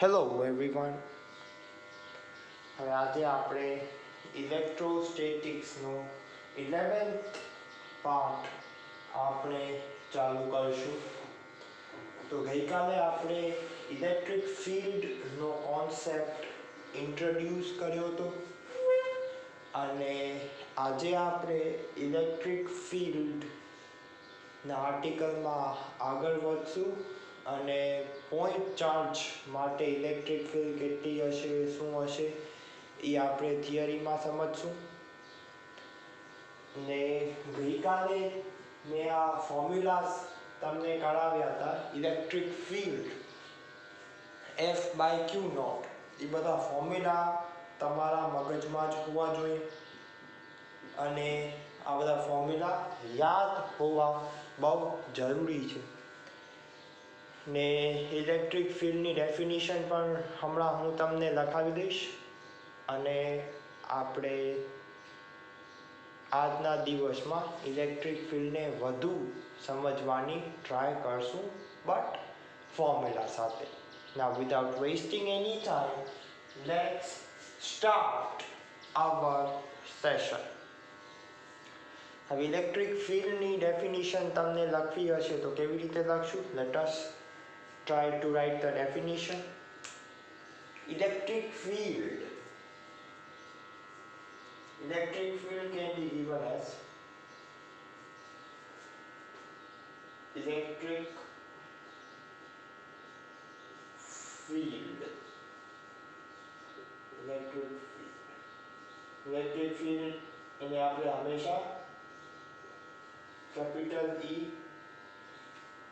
Hello everyone. હવે આજે આપણે ઇલેક્ટ્રોસ્ટેટિક્સનો 11th પાર્ટ આપણે ચાલુ કરીશું. તો ગઈકાલે આપણે ઇલેક્ટ્રિક ફિલ્ડનો કોન્સેપ્ટ ઇન્ટ્રોડ્યુસ કર્યો હતો અને આજે આપણે ઇલેક્ટ્રિક ફિલ્ડના આર્ટિકલમાં આગળ વધશું અને પોઈન્ટ ચાર્જ માટે ઇલેક્ટ્રિક ફિલ્ડ કેટલી હશે, શું હશે એ આપણે થિયરીમાં સમજશું. ને ગઈકાલે મેં આ ફોર્મ્યુલાસ તમને કરાવ્યા હતા. ઇલેક્ટ્રિક ફિલ્ડ F/Q0 એ બધા ફોર્મ્યુલા તમારા મગજમાં જ હોવા જોઈએ અને આ બધા ફોર્મ્યુલા યાદ હોવા બહુ જરૂરી છે. ને ઇલેક્ટ્રિક ફિલ્ડની ડેફિનેશન પણ હમણાં હું તમને લખાવી દઈશ અને આપણે આજના દિવસમાં ઇલેક્ટ્રિક ફિલ્ડને વધુ સમજવાની ટ્રાય કરશું, બટ ફોર્મ્યુલા સાથે. Now without wasting any time, let's start our session. હવે ઇલેક્ટ્રિક ફિલ્ડની ડેફિનેશન તમને લખવી હશે તો કેવી રીતે લખશું? Let us try to write the definition. Electric field can be given as electric field એને આપણે હંમેશા કેપિટલ E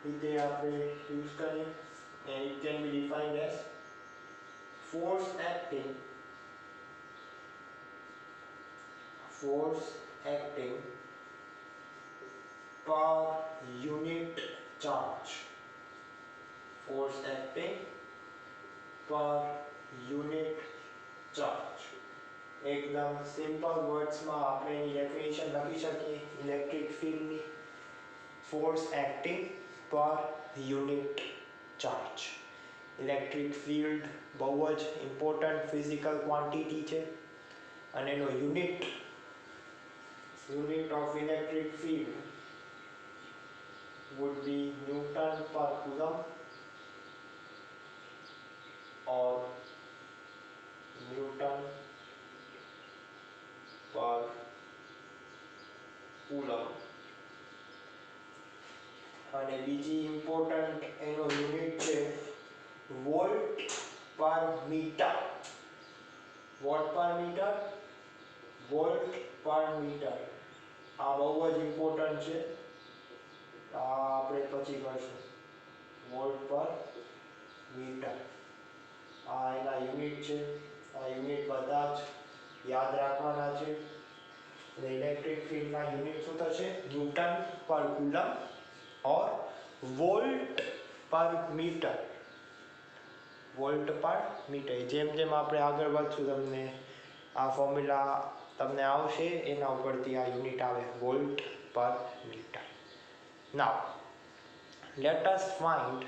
રીતે આપણે યુઝ કરીએ. and it can be defined as force acting per unit charge. Force acting per unit charge. એકદમ simple વર્ડ્સમાં આપણે એની definition લખી શકીએ ઇલેક્ટ્રિક ફિલ્ડની. ફોર્સ એક્ટિંગ પર યુનિટ ચાર્જ. ઇલેક્ટ્રિક ફિલ્ડ બહુ જ ઇમ્પોર્ટન્ટ ફિઝિકલ ક્વોન્ટિટી છે અને એનો unit of electric field would be Newton per coulomb or Newton per coulomb. અને બીજી ઇમ્પોર્ટન્ટ એનો યુનિટ છે વોલ્ટ પર મીટર. વોટ પર મીટર, વોલ્ટ પર મીટર. આ બહુ જ ઇમ્પોર્ટન્ટ છે. આ આપણે પછી કરશું. વોલ્ટ પર મીટર આ એના યુનિટ છે. આ યુનિટ બધા જ યાદ રાખવાના છે. અને ઇલેક્ટ્રિક ફિલ્ડના યુનિટ શું થશે? ન્યૂટન પર કુલમ ઓર વોલ્ટ પર મીટર. વોલ્ટ પર મીટર. જેમ જેમ આપણે આગળ વધશું તમને આ ફોર્મ્યુલા તમને આવશે, એના ઉપરથી આ યુનિટ આવે વોલ્ટ પર metre. Now let us find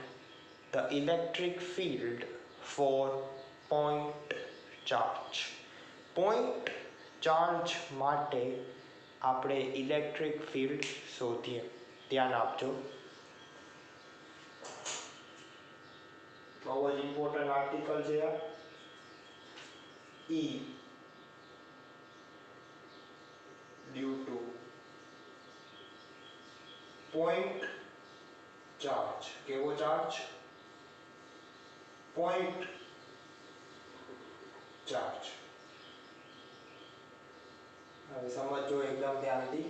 the electric field for point charge. Point charge માટે આપણે ઇલેક્ટ્રિક ફિલ્ડ શોધીએ. ધ્યાન આપજો. બહુ જ ઇમ્પોર્ટન્ટ આર્ટિકલ છે આ. E due to point charge. કેવો ચાર્જ? point charge. હવે સમજો એકદમ ધ્યાનથી.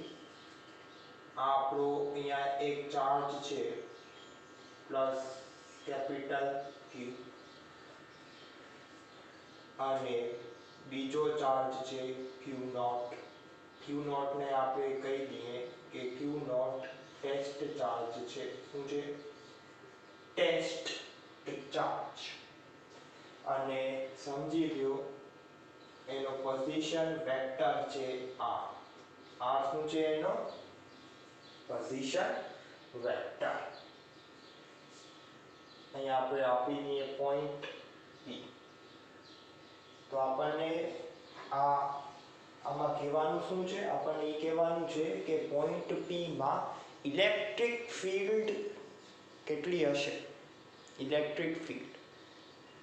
આ આપણો અહીંયા એક ચાર્જ છે પ્લસ કેપિટલ Q અને બીજો ચાર્જ છે Q0. Q0 ને આપણે કહી દઈએ કે Q0 ટેસ્ટ ચાર્જ છે. શું છે? Test charge. અને સમજી લ્યો એનો પોઝિશન વેક્ટર છે R. R શું છે? એનો પોઝિશન વેક્ટર. અહીંયા આપણે આપી દઈએ પોઈન્ટ P. તો આપણને આમાં કહેવાનું શું છે? આપણને એ કહેવાનું છે કે પોઈન્ટ P માં ઇલેક્ટ્રિક ફિલ્ડ કેટલી હશે? ઇલેક્ટ્રિક ફિલ્ડ,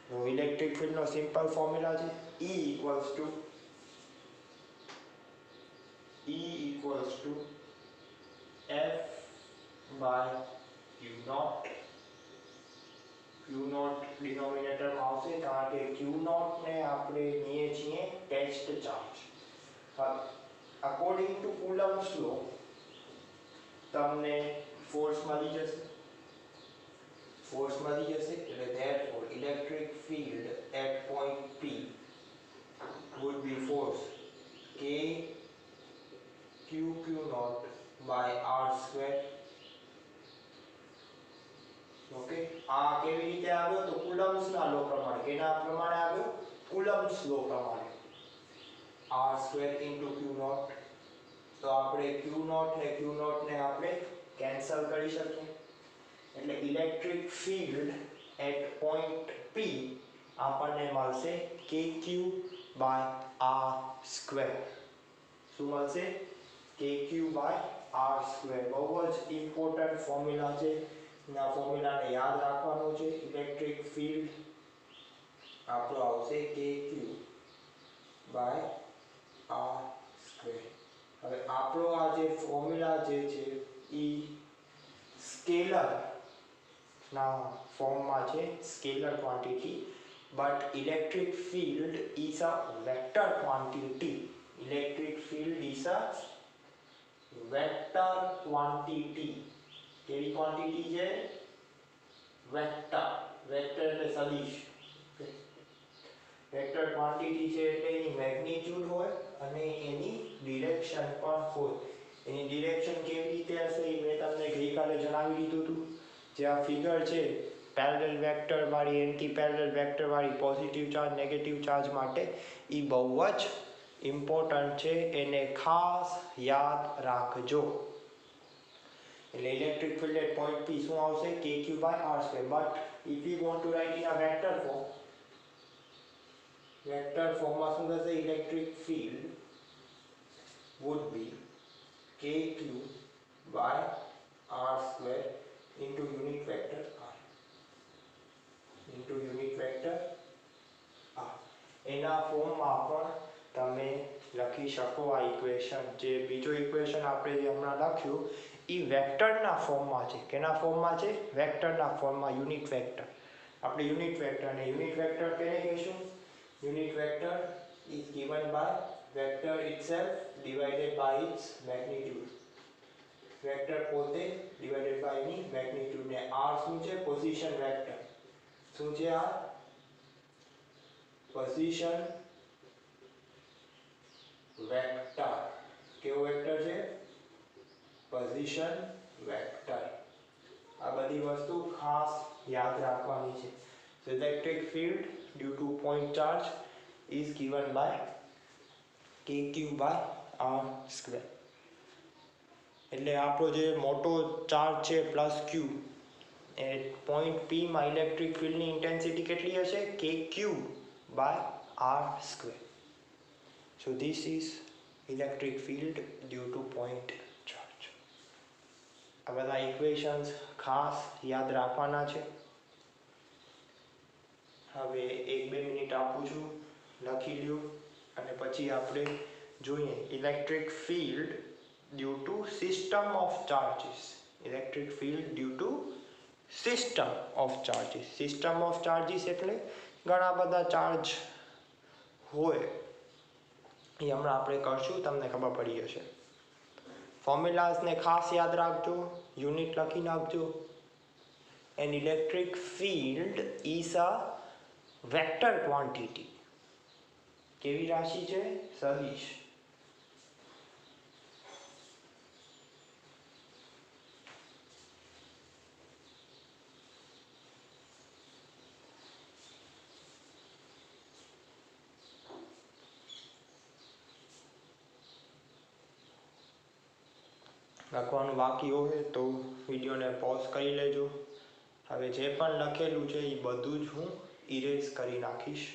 તો ઇલેક્ટ્રિક ફિલ્ડનો સિમ્પલ ફોર્મ્યુલા છે E equals to F by Q naught. Q naught ડિનોમિનેટરમાં આવશે કારણ કે Q naught ને આપણે લઈએ છીએ ટેસ્ટ ચાર્જ. અકોર્ડિંગ ટુ કુલમ્બ્સ લો તમને ફોર્સ મળી જશે, એટલે therefore electric field at point P would be force K Q naught by R square. Okay, આ કેવી રીતે આવ્યો? તો કુલમ્બ્સના લો પ્રમાણે. કેના પ્રમાણે આવ્યો? કુલમ્બ્સ લો પ્રમાણે. R square into Q naught. તો આપણે Q naught ને આપણે કેન્સલ કરી શકીએ. એટલે electric field eight point P આપણને મળશે KQ by R square. શું મળશે? KQ by R square. બહુ જ ઇમ્પોર્ટન્ટ ફોર્મ્યુલા છે. આ ફોર્મ્યુલાને યાદ રાખવાનો છે. ઇલેક્ટ્રિક ફિલ્ડ આપણો આવશે KQ by R square. હવે આપણો આ જે ફોર્મ્યુલા જે છે એ સ્કેલર ના ફોર્મમાં છે, scalar quantity, but electric field is a vector quantity. Electric field is a vector quantity. કેવી ક્વોન્ટિટી છે? વેક્ટર. વેક્ટર એટલે સદિશ. વેક્ટર ક્વોન્ટિટી છે એટલે એની મેગ્નીટ્યુડ હોય અને એની ડિરેક્શન પણ હોય. એની ડિરેક્શન કેવી રીતે હશે એ મેં તમને ગઈકાલે જણાવી દીધું હતું. જે આ ફિગર છે પેરેલલ વેક્ટર વાળી, એન્ટી પેરેલલ વેક્ટર વાળી, પોઝિટિવ ચાર્જ નેગેટિવ ચાર્જ માટે, એ બહુ જ ઇમ્પોર્ટન્ટ છે. એને ખાસ યાદ રાખજો. એટલે electric field eight point P શું આવશે? KQ by R square. But if you want to write in a vector form, vector ફોર્મમાં શું થશે? Electric field would be KQ by R square into unit vector R. એના ફોર્મમાં પણ તમે લખી શકો આ ઇક્વેશન. જે બીજો ઇક્વેશન આપણે જે હમણાં લખ્યું એ વેક્ટરના ફોર્મમાં છે. કેના ફોર્મમાં છે? વેક્ટરના ફોર્મમાં. Unit vector. આપણે યુનિટ વેક્ટર કેને કહીશું? Unit vector is given by vector itself divided by its magnitude. Vector પોતે divided by ની magnitude. ને R શું છે? Position vector. શું છે આ? Position vector. કેવો વેક્ટર છે? Position vector. આ બધી વસ્તુ ખાસ યાદ રાખવાની છે. So electric field due to point charge is given by KQ by R square. એટલે આપણો જે મોટો ચાર્જ છે પ્લસ Q, એ પોઈન્ટ P માં ઇલેક્ટ્રિક ફિલ્ડની ઇન્ટેન્સિટી કેટલી હશે? KQ by R square. So this is electric field due to point charge. આ બધા ઇક્વેશન્સ ખાસ યાદ રાખવાના છે. હવે 1-2 મિનિટ આપું છું, લખી લ્યો અને પછી આપણે જોઈએ electric field due to system of charges. Electric field due to system of charges. System of charges એટલે ઘણા બધા ચાર્જ હોય. એ હમણાં આપણે કરશું, તમને ખબર પડી જશે. ફોર્મ્યુલાઝને ખાસ યાદ રાખજો, યુનિટ લખી નાખજો. An electric field is a vector quantity. કેવી રાશિ છે? સદિશ. લખવાનું બાકી હોય તો વિડીયોને પોઝ કરી લેજો. હવે જે પણ લખેલું છે એ બધું જ હું ઇરેઝ કરી નાખીશ.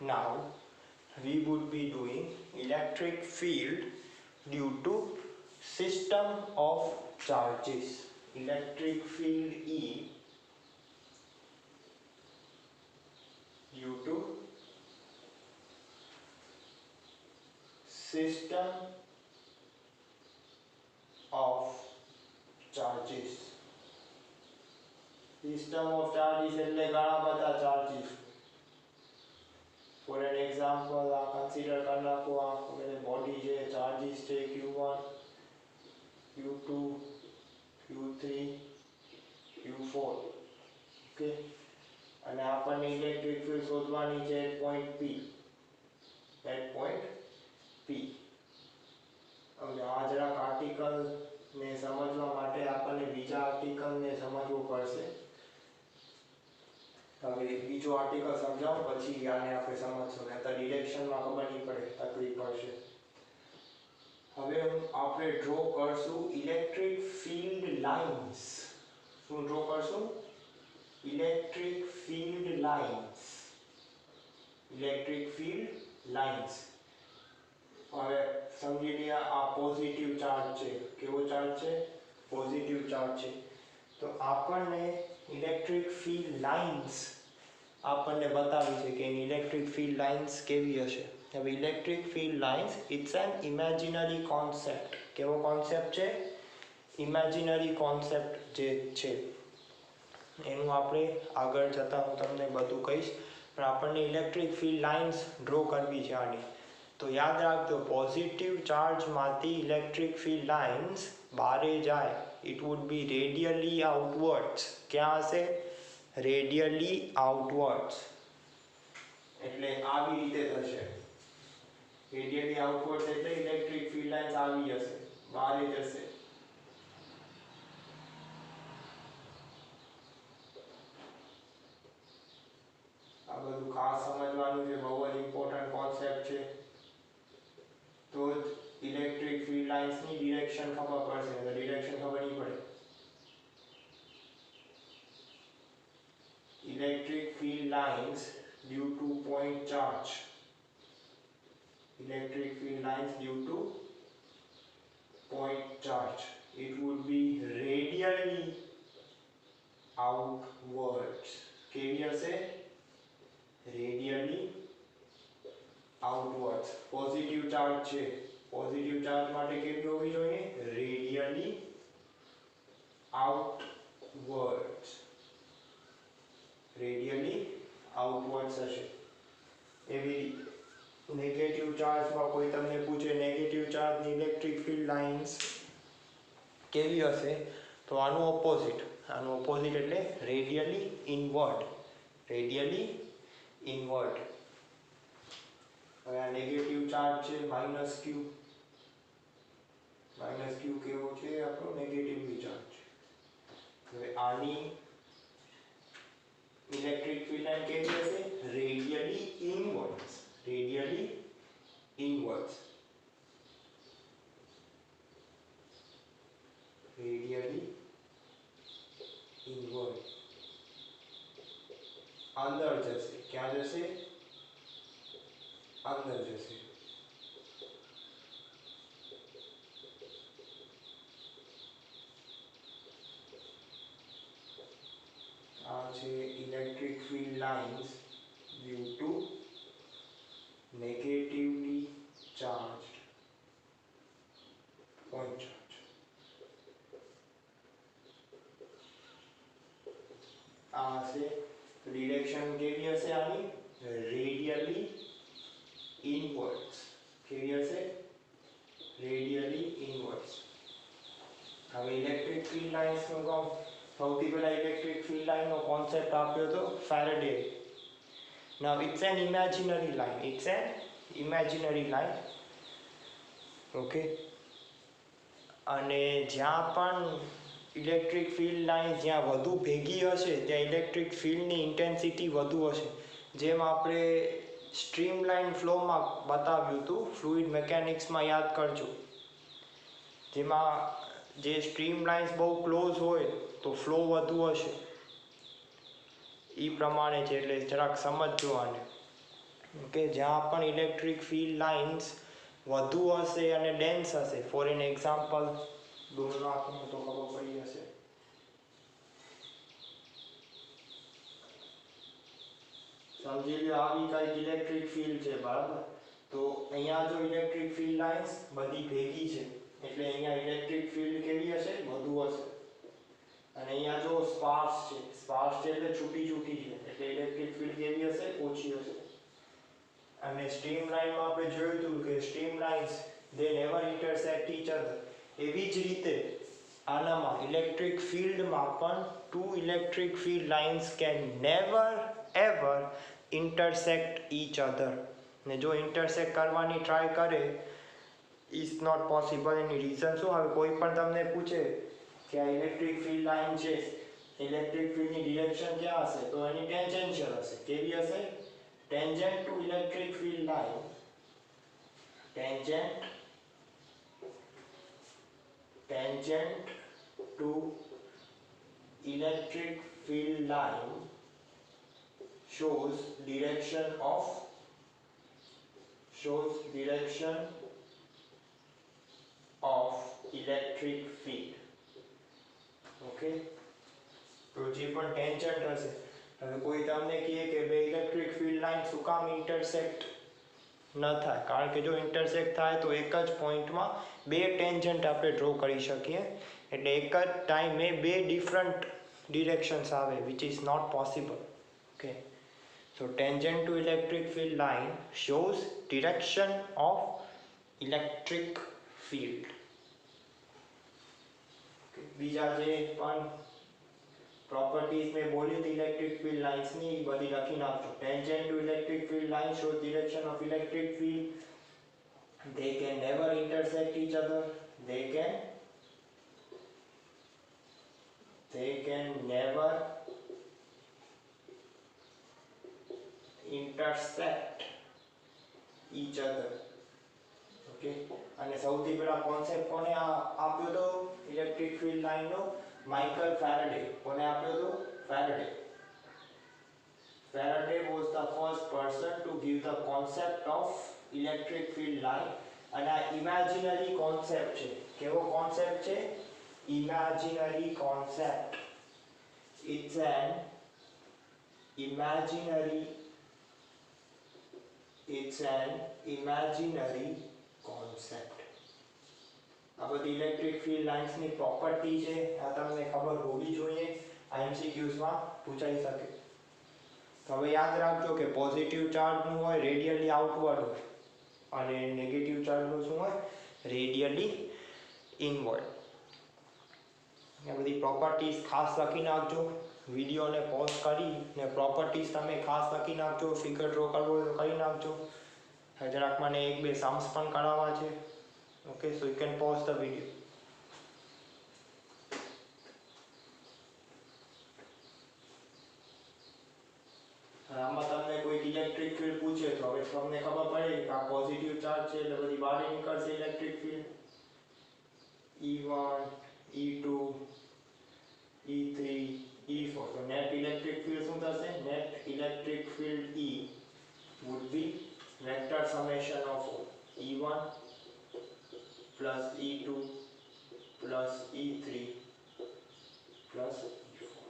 Now we would be doing electric field due to system of charges. Electric field E due to system of charges. System of charges એટલે ઘણા બધા charges. For an example, consider करना को मेरे बॉडी છે ચાર્જીસ છે Q1, Q2, Q3, Q4. Okay, અને આપણને ઇલેક્ટ્રિક ફિલ્ડ શોધવાની છે eight point P. Eight point P. હવે આ જરાક આર્ટિકલ ને સમજવા માટે આપણને બીજા આર્ટિકલ ને સમજવું પડશે. હવે બીજો આર્ટિકલ સમજાવો પછી આને આપણે સમજશું, નહીં તો ડિરેક્શનમાં ખબર નહીં પડે, તકલીફ પડશે. હવે આપણે ડ્રો કરશું ઇલેક્ટ્રિક ફિલ્ડ લાઇન્સ. શું ડ્રો કરશું? Electric field lines. Electric field lines. હવે સમજી લઈએ આ પોઝિટિવ ચાર્જ છે. કેવો ચાર્જ છે? પોઝિટિવ ચાર્જ છે. તો આપણને ઇલેક્ટ્રિક ફિલ્ડ લાઇન્સ આપણને બતાવી છે કે ઇલેક્ટ્રિક ફિલ્ડ લાઇન્સ કેવી હશે. હવે electric field lines it's an imaginary concept. કેવો કોન્સેપ્ટ છે? ઇમેજિનરી કોન્સેપ્ટ જે છે એનું આપણે આગળ જતાં હું તમને બધું કહીશ, પણ આપણને ઇલેક્ટ્રિક ફિલ્ડ લાઇન્સ ડ્રો કરવી છે આની. તો યાદ રાખજો, પોઝિટિવ ચાર્જમાંથી ઇલેક્ટ્રિક ફિલ્ડ લાઇન્સ બહારે જાય, ઇટ વુડ બી રેડિયલી આઉટવર્ડ્સ. ક્યાં હશે? રેડિયલી આઉટવર્ડ્સ. એટલે આવી રીતે થશે. રેડિયલી આઉટવર્ડ્સ એટલે ઇલેક્ટ્રિક ફિલ્ડ લાઇન્સ આવી જશે, બહારે જશે. આ બધું ખાસ સમજવાનું છે, બહુ જ ઇમ્પોર્ટન્ટ કોન્સેપ્ટ છે. તો જ ઇલેક્ટ્રિક ફિલ્ડ લાઇન્સની ડિરેક્શન ખબર પડશે, તો ડિરેક્શન ખબર નહીં પડે. Electric field lines due to point charge. Electric field lines due to point charge. It would be radially outwards. કેવી હશે? Radially outwards. પોઝિટિવ ચાર્જ છે. પોઝિટિવ ચાર્જ માટે કેવી હોવી જોઈએ? રેડિયલી આઉટવર્ડ્સ. રેડિયલી આઉટવર્ડ્સ હશે. એવી નેગેટિવ ચાર્જમાં કોઈ તમને પૂછે નેગેટિવ ચાર્જની ઇલેક્ટ્રિક ફિલ્ડ લાઇન્સ કેવી હશે, તો આનું ઓપોઝિટ. આનું ઓપોઝિટ એટલે રેડિયલી ઇનવર્ડ. Radially inward. હવે આ નેગેટિવ ચાર્જ છે -Q. -Q કેવો છે? આપણો નેગેટિવ ચાર્જ. હવે આની ઇલેક્ટ્રિક ફિલ્ડ લાઇન કેવી હશે? Radially inwards. Radially inwards. Radially inward. અંદર જશે. ક્યાં જશે? અંદર જશે. આ છે electric field lines due to negatively charged point charge. આ હશે ડિરેક્શન કેવી હશે આની? રેડિયલી ઇનવર્ડ્સ. કેવી હશે? રેડિયલી ઇનવર્ડ્સ. હવે ઇલેક્ટ્રિક ફિલ્ડ લાઇન્સનું કામ સૌથી પહેલા ઇલેક્ટ્રિક ફિલ્ડ લાઇનનો કોન્સેપ્ટ આપ્યો હતો faraday. Now it's an imaginary line. It's an imaginary line. Okay. અને જ્યાં પણ ઇલેક્ટ્રિક ફિલ્ડ લાઇન જ્યાં વધુ ભેગી હશે ત્યાં ઇલેક્ટ્રિક ફિલ્ડની ઇન્ટેન્સિટી વધુ હશે. જેમ આપણે સ્ટ્રીમલાઇન ફ્લોમાં બતાવ્યું હતું ફ્લુઇડ મિકેનિક્સમાં, યાદ કરજો. જેમાં જે સ્ટ્રીમ લાઇન્સ બહુ ક્લોઝ હોય તો ફ્લો વધુ હશે. એ પ્રમાણે છે, એટલે જરાક સમજજો આને કે જ્યાં પણ ઇલેક્ટ્રિક ફિલ્ડ લાઇન્સ વધુ હશે અને ડેન્સ હશે. ફોર એન એક્ઝામ્પલ દોરો આપું તો ખબર પડી જશે. સમજી લો આવી કઈક ઇલેક્ટ્રિક ફિલ્ડ છે, બરાબર. તો અહીંયા જો ઇલેક્ટ્રિક ફિલ્ડ લાઇન્સ બધી ભેગી છે એટલે અહીંયા ઇલેક્ટ્રિક ફિલ્ડ કેવી હશે? વધુ હશે. અને અહીંયા જો સ્પાર્સ છે, સ્પાર્સ છે એટલે છૂટી છૂટી છે એટલે ઇલેક્ટ્રિક ફિલ્ડ કેવી હશે? ઓછી હશે. અને સ્ટ્રીમ લાઇનમાં આપણે જોયું હતું કે stream lines they never intersect each other. એવી જ રીતે આનામાં ઇલેક્ટ્રિક ફિલ્ડમાં પણ two electric field lines can never ever intersect each other. ને જો ઇન્ટરસેક્ટ કરવાની ટ્રાય કરે is not possible. એની રીઝન શું? હવે કોઈ પણ તમને પૂછે કે આ ઇલેક્ટ્રિક ફિલ્ડ લાઇન છે, ઇલેક્ટ્રિક ફિલ્ડની ડિરેક્શન ક્યાં હશે? તો એની ટેન્જેન્શિયલ હશે. કેવી હશે? Tangent to electric field line, tangent to electric field line shows direction of electric field. Okay, તો જે પણ ટેન્જન્ટ હશે, હવે કોઈ તમને કહે કે બે ઇલેક્ટ્રિક ફિલ્ડ લાઇન શું કામ ઇન્ટરસેક્ટ ન થાય? કારણ કે જો ઇન્ટરસેક્ટ થાય તો એક જ પોઈન્ટમાં બે ટેન્જન્ટ આપણે ડ્રો કરી શકીએ, એટલે એક જ ટાઈમે બે ડિફરન્ટ ડિરેક્શન્સ આવે, which is not possible. Okay, so tangent to electric field line shows direction of electric field. બીજા જે પણ પ્રોપર્ટીઝ મેં બોલી હતી ઇલેક્ટ્રિક ફિલ્ડ લાઇન્સની એ બધી લખી નાખજો. Tangent to electric field line shows direction of electric field. They can never intersect each other. They can never intersect each other. Okay, અને સૌથી પહેલા કોન્સેપ્ટ કોને આપ્યો હતો ઇલેક્ટ્રિક ફિલ્ડ લાઇનનો? Michael Faraday. કોને આપ્યો હતો? Faraday. Faraday was the first person to give the concept of electric field line. અને આ ઇમેજિનરી કોન્સેપ્ટ છે. કેવો કોન્સેપ્ટ છે? Imaginary concept. It's an imaginary concept. આ બધી ઇલેક્ટ્રિક ફિલ્ડ લાઇન્સની પ્રોપર્ટી છે, આ તમને ખબર હોવી જોઈએ, આ એમસીક્યુઝમાં પૂછાઈ શકે. તો હવે યાદ રાખજો કે પોઝિટિવ ચાર્જનું હોય રેડિયલી આઉટવર્ડ હોય અને નેગેટિવ ચાર્જનું શું હોય? Radially inward. આ બધી પ્રોપર્ટીઝ ખાસ લખી નાખજો. વિડીયોને પોઝ કરીને પ્રોપર્ટીઝ તમે ખાસ લખી નાખજો. ફિગર ડ્રો કરવો હોય તો કરી નાખજો. જરાક મને એક બે સમ્સ પણ કરાવવા છે. Okay, so you can pause the video. આમાં તમને કોઈ ઇલેક્ટ્રિક ફિલ્ડ પૂછે તો હવે તમને ખબર પડે કે આ પોઝિટિવ ચાર્જ છે એટલે બધી બહાર નીકળશે electric field. E1, E2, E3, E4. તો નેટ ઇલેક્ટ્રિક ફિલ્ડ શું થશે? Net electric field E would be vector summation of E1 plus E2 plus E3 plus E4.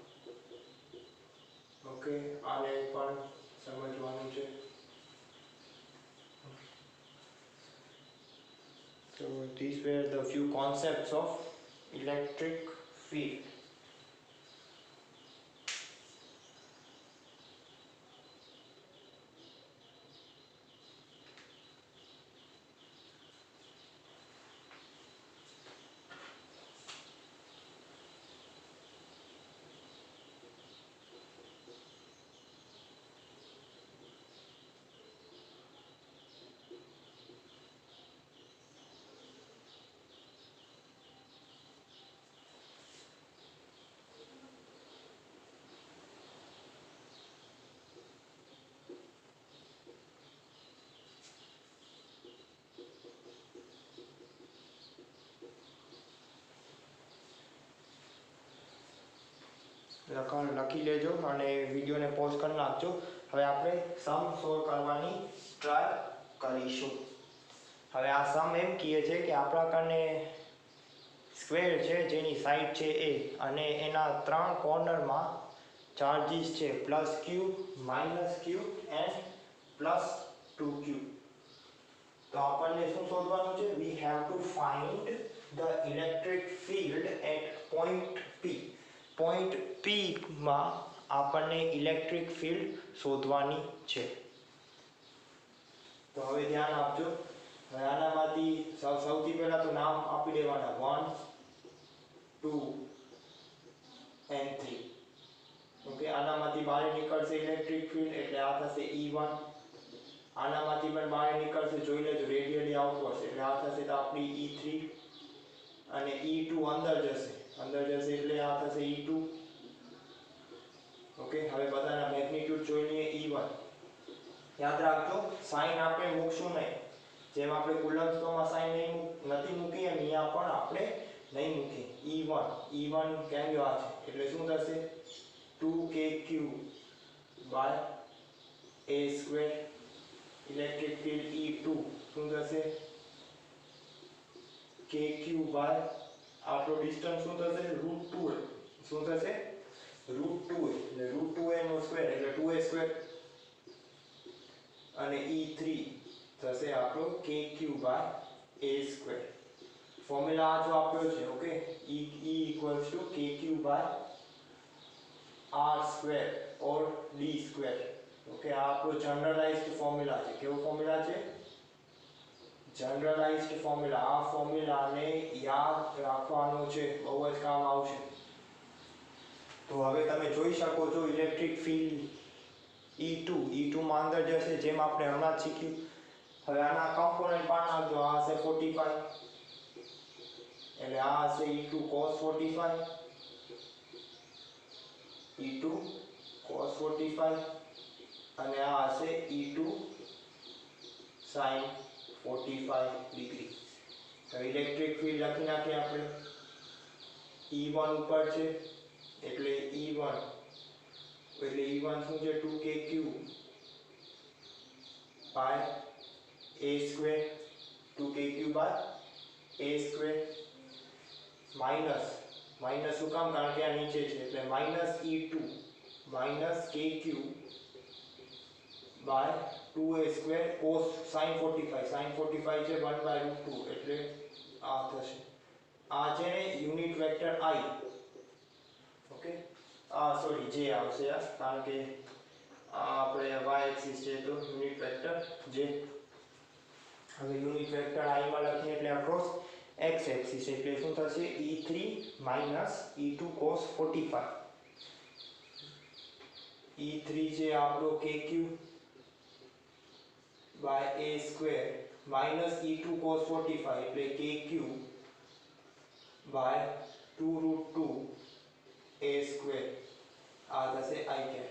Okay, આને પણ સમજવાનું છે. So these were the few concepts of electric field. લખી લેજો અને વિડીયોને પોઝ કરી નાખજો. હવે આપણે સમ સોલ્વ કરવાની ટ્રાય કરીશું. હવે આ સમ એમ કહે છે કે આપણા કને સ્ક્વેર છે જેની સાઈડ છે a અને એના 3 કોર્નરમાં ચાર્જીસ છે +q, -q એન્ડ +2q. તો આપણને શું શોધવાનું છે? We have to find the electric field eight point p. Point p માં આપણને ઇલેક્ટ્રિક ફિલ્ડ શોધવાની છે. તો હવે ધ્યાન આપજો. હવે આનામાંથી સૌથી પહેલા તો નામ આપી દેવાના 1, 2 and 3. ઓકે, આનામાંથી બહાર નીકળશે ઇલેક્ટ્રિક ફિલ્ડ એટલે આ થશે E1. આનામાંથી પણ બહાર નીકળશે, જોઈ લેજો રેડિયલી આઉટવર્ડ એટલે આ થશે તો આપણી E3 અને E2 અંદર જશે એટલે આ થશે E2. ઓકે, હવે બધાના મેગ્નીટ્યુડ જોઈ લઈએ. E1 યાદ રાખજો, સાઈન આપણે મૂકશું નહીં. જેમ આપણે કુલમ્બ્સ લોમાં સાઈન નથી મૂકી એમ અહીંયા પણ આપણે નહીં મૂકીએ. E1 કેમ ગયો આ છે એટલે શું થશે? 2kq by a square. Electric field E2 શું થશે? kq બાય આપણો ડિસ્ટન્સ શું થશે? √2a. શું થશે? √2a એટલે √2a નો સ્ક્વેર એટલે 2a સ્ક્વેર અને E3 થશે આપણો kq by a square. Formula આ જો આપ્યો છે. Okay, E kq by r square or d square. Okay, આ આપણો જનરલાઇઝ્ડ ફોર્મ્યુલા છે. કેવો ફોર્મ્યુલા છે? Generalised formula. આ ફોર્મ્યુલાને યાદ રાખવાનો છે, બહુ જ કામ આવશે. તો હવે તમે જોઈ શકો છો ઇલેક્ટ્રિક ફિલ્ડ E2 માં અંદર જશે જેમ આપણે હમણાં જ શીખ્યું. હવે આના કમ્પોનન્ટ પાડ નાખજો. આ હશે 45 એટલે આ હશે E2 cos 45, E2 cos 45 અને આ હશે E2 sin 45 ડિગ્રી. હવે ઇલેક્ટ્રિક ફિલ્ડ લખી નાખીએ આપણે. E1 ઉપર છે એટલે E1 શું છે? 2kq by a square. 2kq by a square minus શું કામ? કારણ કે આ નીચે છે એટલે -E2 kq by 2a square cos sin 45 છે 1/√2 એટલે આ થશે. આ છે ને unit vector I. Okay, sorry જે આવશે કારણ કે આપણે y એક્સિસ છે તો યુનિટ વેક્ટર જે. હવે યુનિટ વેક્ટર I માં લખીએ એટલે અક્રોસ x એક્સિસ એટલે શું થશે? E3 E2 cos 45. E3 છે આપણો kq by a square E2 cos 45 એટલે kq બાય 2√2 a સ્ક્વેર. આ થશે I કેપ.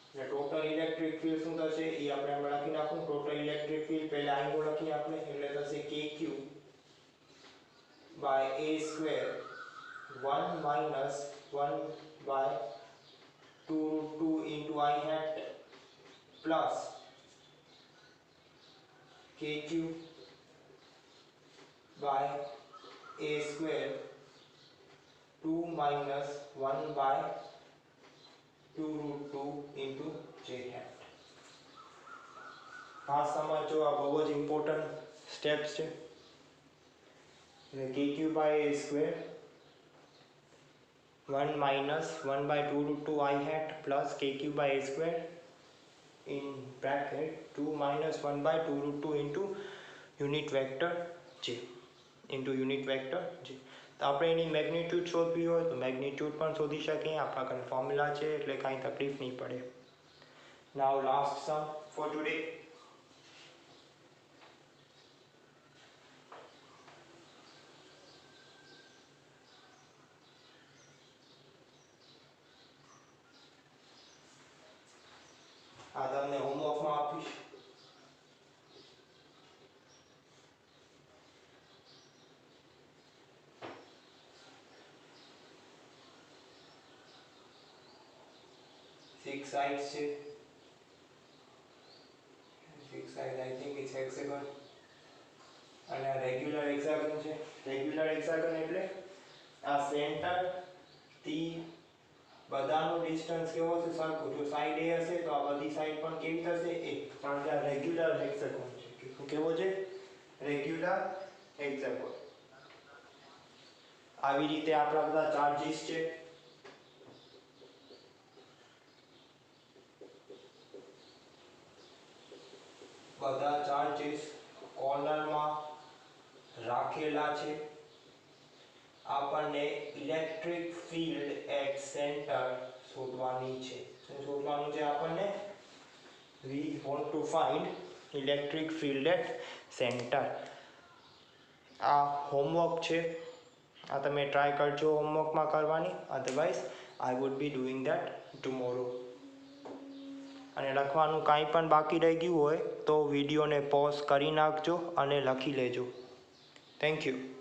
એટલે ટોટલ ઇલેક્ટ્રિક ફિલ્ડ શું થશે એ આપણે હમણાં લખી નાખું. ટોટલ ઇલેક્ટ્રિક ફિલ્ડ પહેલા I નું લખીએ આપણે એટલે થશે kq by a square 1 1/2√2 into I hat plus kq by a square 2 minus 1/2√2 into j hat. આ સમજો, આ બહુ જ ઇમ્પોર્ટન્ટ સ્ટેપ્સ છે. kq by a square 1 minus 1/2√2 I hat plus kq by a square in bracket 2 minus 1/2√2 into unit vector j. તો આપણે એની magnitude શોધવી હોય તો મેગ્નિટ્યુડ પણ શોધી શકીએ. આપણા કન ફોર્મ્યુલા છે એટલે કાંઈ તકલીફ નહીં પડે. નાઉ લાસ્ટ સમ ફોર ટુડે. આ તમને હોમવર્કમાં આપીશ. 6 sides છે. 6 sides I think it's hexagon. અને આ રેગ્યુલર હેક્સાગન છે. રેગ્યુલર હેક્સાગન એટલે આ સેન્ટર થી બધાનો ડિસ્ટન્સ કેવો છે? સરખો. જો સાઈડ A હશે તો આ બધી સાઈડ પણ કેવી થશે? A. કારણ કે આ રેગ્યુલર હેક્સાગન છે. કેવો છે? રેગ્યુલર હેક્સાગન. આવી રીતે આપણા બધા ચાર્જીસ છે. બધા ચાર્જીસ કોર્નરમાં રાખેલા છે. આપણને ઇલેક્ટ્રિક ફિલ્ડ એટ સેન્ટર શોધવાની છે. શું શોધવાનું છે આપણને? we want to find electric field at center. આ હોમવર્ક છે. આ તમે ટ્રાય કરજો હોમવર્કમાં કરવાની. Otherwise I would be doing that tomorrow. અને લખવાનું કાંઈ પણ બાકી રહી ગયું હોય તો વિડીયોને પોઝ કરી નાખજો અને લખી લેજો. Thank you.